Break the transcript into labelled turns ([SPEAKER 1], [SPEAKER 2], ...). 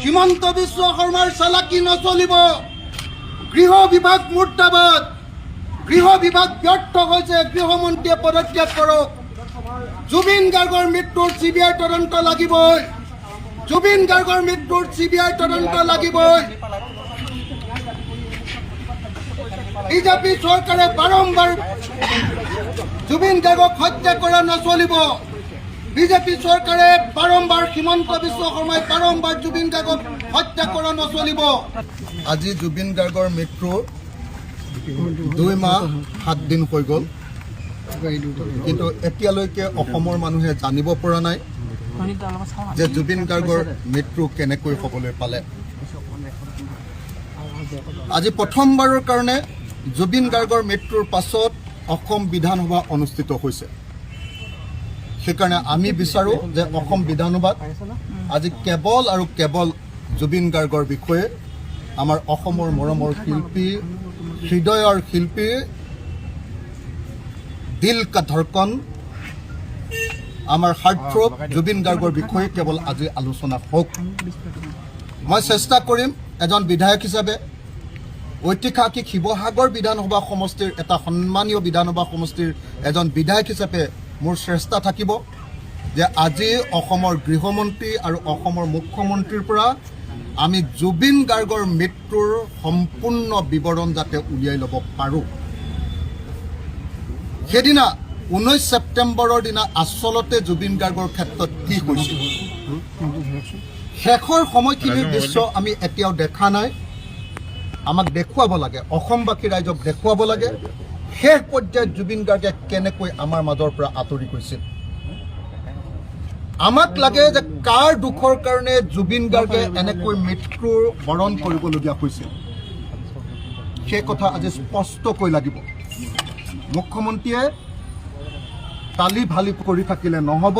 [SPEAKER 1] হিমন্ত বিশ্ব শৰ্মাৰ চালাকি নচলিব। গৃহ বিভাগ মুৰ্দাবাদ। গৃহ বিভাগ ব্যৰ্থ হৈছে, গৃহমন্ত্ৰীয়ে পদত্যাগ কৰক। জুবিন গাৰ্গৰ মৃত্যুৰ CBI তদন্ত লাগিবই। জুবিন গাৰ্গৰ মৃত্যুৰ CBI তদন্ত লাগিবই। বিজেপি চৰকাৰে বাৰম্বাৰ জুবিন গাৰ্গক হত্যা কৰা নচলিব। বিজেপি চৰকাৰে বাৰম্বাৰ হিমন্ত বিশ্ব শৰ্মাই বাৰম্বাৰ জুবিন গাৰ্গক হত্যা কৰা নচলিব। আজি জুবিন গাৰ্গৰ মৃত্যুৰ 2 মাহ 7 দিন হৈ গ'ল, কিন্তু এতিয়ালৈকে অসমৰ মানুহে জানিব পৰা নাই যে জুবিন গাৰ্গৰ মৃত্যু কেনেকৈ হ'বলৈ পালে। আজি প্ৰথমবাৰৰ কাৰণে জুবিন গাৰ্গৰ মৃত্যুৰ পাছত অসম বিধানসভা অনুষ্ঠিত হৈছে। সেইকাৰণে আমি বিচাৰোঁ যে অসম বিধানসভাত আজি কেৱল আৰু কেৱল জুবিন গাৰ্গৰ বিষয়ে আমাৰ অসমৰ মৰমৰ শিল্পী, হৃদয়ৰ শিল্পী, দিল কা ধড়কন, আমাৰ হাৰ্টথ্ৰব জুবিন গাৰ্গৰ বিষয়ে কেৱল আজি আলোচনা হওক। মই চেষ্টা কৰিম এজন বিধায়ক হিচাপে, ঐতিহাসিক শিৱসাগৰ বিধানসভা সমষ্টিৰ এটা সন্মানীয় বিধানসভা সমষ্টিৰ এজন বিধায়ক হিচাপে মোৰ চেষ্টা থাকিব যে আজি অসমৰ গৃহমন্ত্ৰী আৰু অসমৰ মুখ্যমন্ত্ৰীৰ পৰা আমি জুবিন গাৰ্গৰ মৃত্যুৰ সম্পূৰ্ণ বিৱৰণ যাতে উলিয়াই ল'ব পাৰোঁ। সেইদিনা 19 ছেপ্টেম্বৰৰ দিনা আচলতে জুবিন গাৰ্গৰ ক্ষেত্ৰত কি হৈছিল, শেষৰ সময়খিনিৰ দৃশ্য আমি এতিয়াও দেখা নাই। আমাক দেখুৱাব লাগে, অসমবাসী ৰাইজক দেখুৱাব লাগে শেষ পৰ্যায়ত জুবিন গাৰ্গে কেনেকৈ আমাৰ মাজৰ পৰা আঁতৰি গৈছিল। আমাক লাগে যে কাৰ দুখৰ কাৰণে জুবিন গাৰ্গে এনেকৈ মৃত্যুৰ বৰণ কৰিবলগীয়া হৈছিল, সেই কথা আজি স্পষ্টকৈ লাগিব। মুখ্যমন্ত্ৰীয়ে তালি ভালি কৰি থাকিলে নহ'ব।